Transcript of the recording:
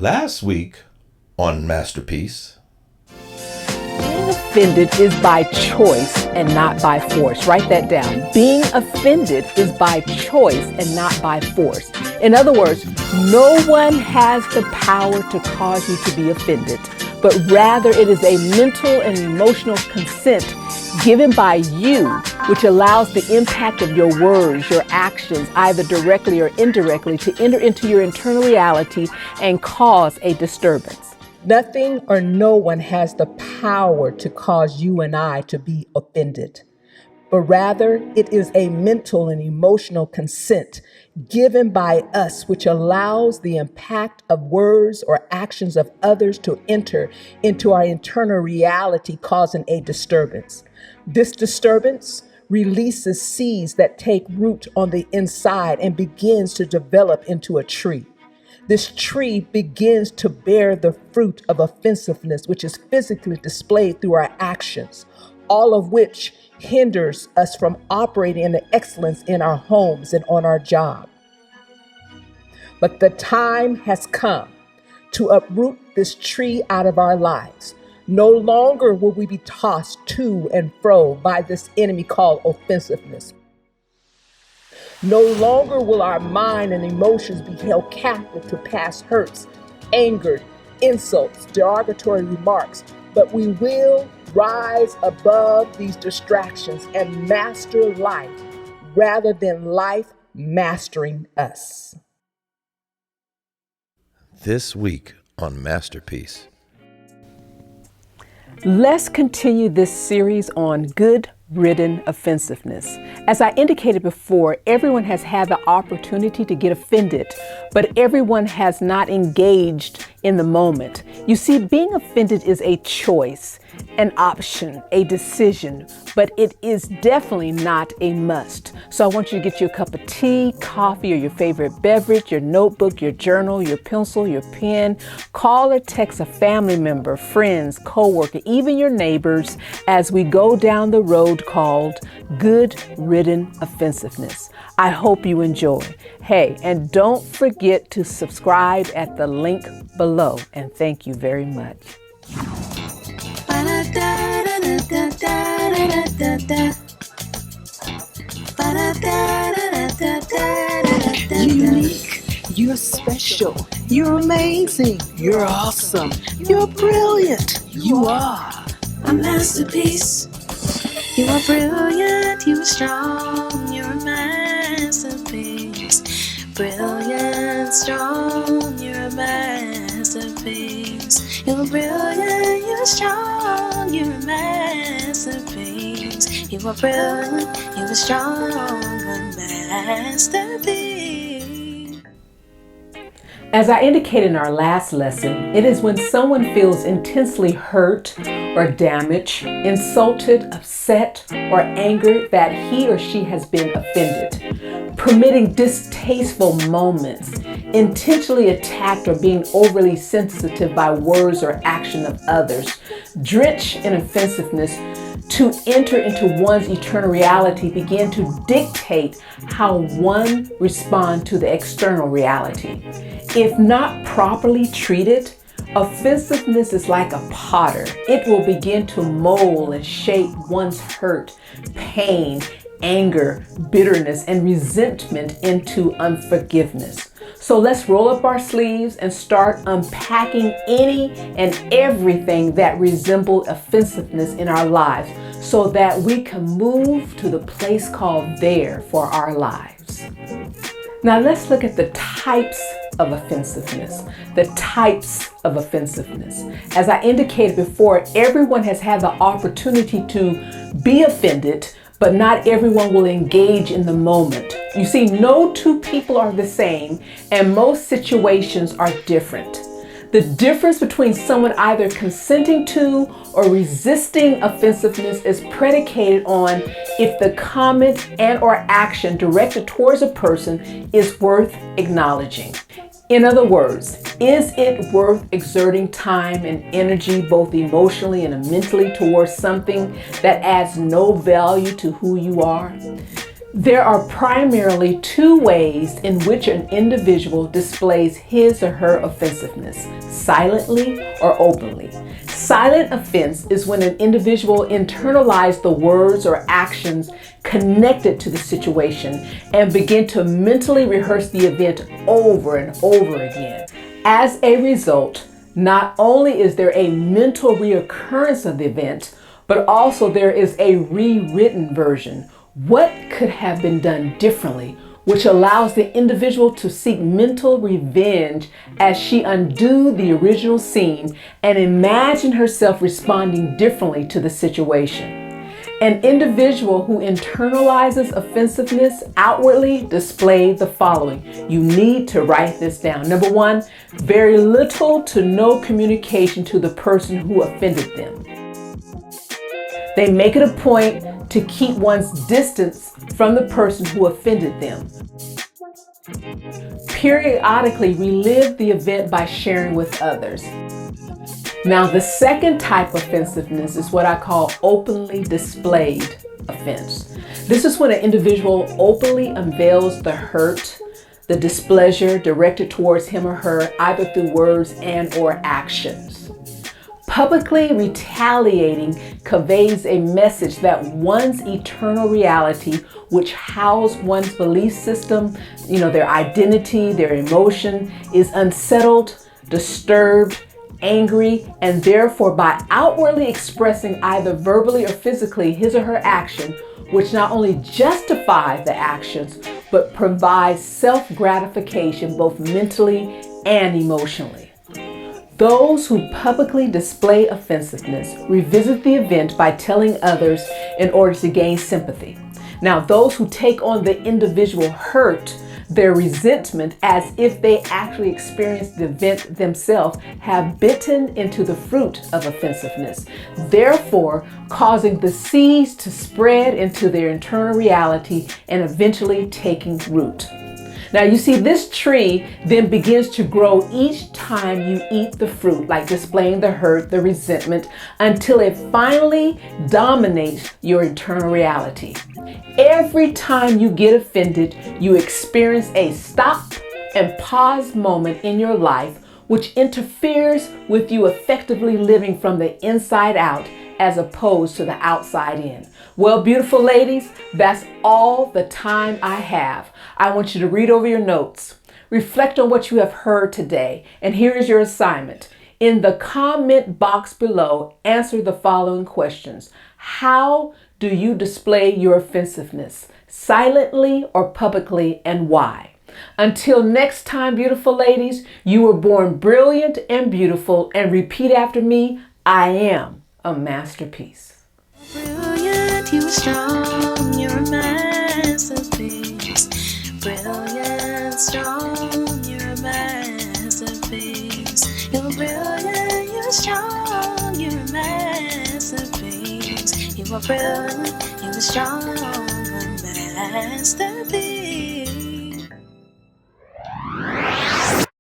Last week on Masterpiece. Being offended is by choice and not by force. Write that down. Being offended is by choice and not by force. In other words, no one has the power to cause you to be offended, but rather it is a mental and emotional consent given by you, which allows the impact of your words, your actions, either directly or indirectly, to enter into your internal reality and cause a disturbance. Nothing or no one has the power to cause you and I to be offended, but rather it is a mental and emotional consent given by us, which allows the impact of words or actions of others to enter into our internal reality, causing a disturbance. This disturbance releases seeds that take root on the inside and begins to develop into a tree. This tree begins to bear the fruit of offensiveness, which is physically displayed through our actions, all of which hinders us from operating in the excellence in our homes and on our job. But the time has come to uproot this tree out of our lives. No longer will we be tossed to and fro by this enemy called offensiveness. No longer will our mind and emotions be held captive to past hurts, anger, insults, derogatory remarks, but we will rise above these distractions and master life rather than life mastering us. This week on Masterpiece. Let's continue this series on good-ridden offensiveness. As I indicated before, everyone has had the opportunity to get offended, but everyone has not engaged in the moment. You see, being offended is a choice, an option, a decision, but it is definitely not a must. So I want you to get you a cup of tea, coffee, or your favorite beverage, your notebook, your journal, your pencil, your pen. Call or text a family member, friends, co-worker, even your neighbors as we go down the road called good-ridden offensiveness. I hope you enjoy. Hey, and don't forget to subscribe at the link below. And thank you very much. You're unique, you're special, you're amazing, you're awesome, you're brilliant, you are a masterpiece. You are brilliant, you are strong, you're a masterpiece. Brilliant, strong, you're a masterpiece. You're brilliant, you're strong, you're a masterpiece. You are brilliant, you are strong, a masterpiece. As I indicated in our last lesson, it is when someone feels intensely hurt or damaged, insulted, upset, or angered that he or she has been offended, permitting distasteful moments, intentionally attacked or being overly sensitive by words or action of others, drenched in offensiveness to enter into one's eternal reality, begin to dictate how one responds to the external reality. If not properly treated, offensiveness is like a potter. It will begin to mold and shape one's hurt, pain, anger, bitterness, and resentment into unforgiveness. So let's roll up our sleeves and start unpacking any and everything that resembles offensiveness in our lives so that we can move to the place called there for our lives. Now let's look at the types of offensiveness. The types of offensiveness. As I indicated before, everyone has had the opportunity to be offended, but not everyone will engage in the moment. You see, no two people are the same, and most situations are different. The difference between someone either consenting to or resisting offensiveness is predicated on if the comment and or action directed towards a person is worth acknowledging. In other words, is it worth exerting time and energy, both emotionally and mentally, towards something that adds no value to who you are? There are primarily two ways in which an individual displays his or her offensiveness: silently or openly. Silent offense is when an individual internalizes the words or actions connected to the situation and begin to mentally rehearse the event over and over again. As a result, not only is there a mental reoccurrence of the event, but also there is a rewritten version. What could have been done differently, which allows the individual to seek mental revenge as she undoes the original scene and imagine herself responding differently to the situation. An individual who internalizes offensiveness outwardly displays the following. You need to write this down. Number one, very little to no communication to the person who offended them. They make it a point to keep one's distance from the person who offended them. Periodically relive the event by sharing with others. Now, the second type of offensiveness is what I call openly displayed offense. This is when an individual openly unveils the hurt, the displeasure directed towards him or her, either through words and or actions. Publicly retaliating conveys a message that one's eternal reality, which houses one's belief system, their identity, their emotion, is unsettled, disturbed, angry, and therefore by outwardly expressing either verbally or physically his or her action, which not only justifies the actions, but provides self-gratification both mentally and emotionally. Those who publicly display offensiveness revisit the event by telling others in order to gain sympathy. Now, those who take on the individual hurt, their resentment, as if they actually experienced the event themselves, have bitten into the fruit of offensiveness, therefore causing the seeds to spread into their internal reality and eventually taking root. Now you see, this tree then begins to grow each time you eat the fruit, like displaying the hurt, the resentment, until it finally dominates your internal reality. Every time you get offended, you experience a stop and pause moment in your life, which interferes with you effectively living from the inside out as opposed to the outside in. Well, beautiful ladies, that's all the time I have. I want you to read over your notes, reflect on what you have heard today, and here is your assignment. In the comment box below, answer the following questions. How do you display your offensiveness? Silently or publicly, and why? Until next time, beautiful ladies, you were born brilliant and beautiful, and repeat after me, I am a masterpiece. Brilliant, you are strong, you're a masterpiece. Brilliant, strong, you're a masterpiece. You're brilliant, you're strong, you're a masterpiece. You are brilliant, you are strong, a masterpiece.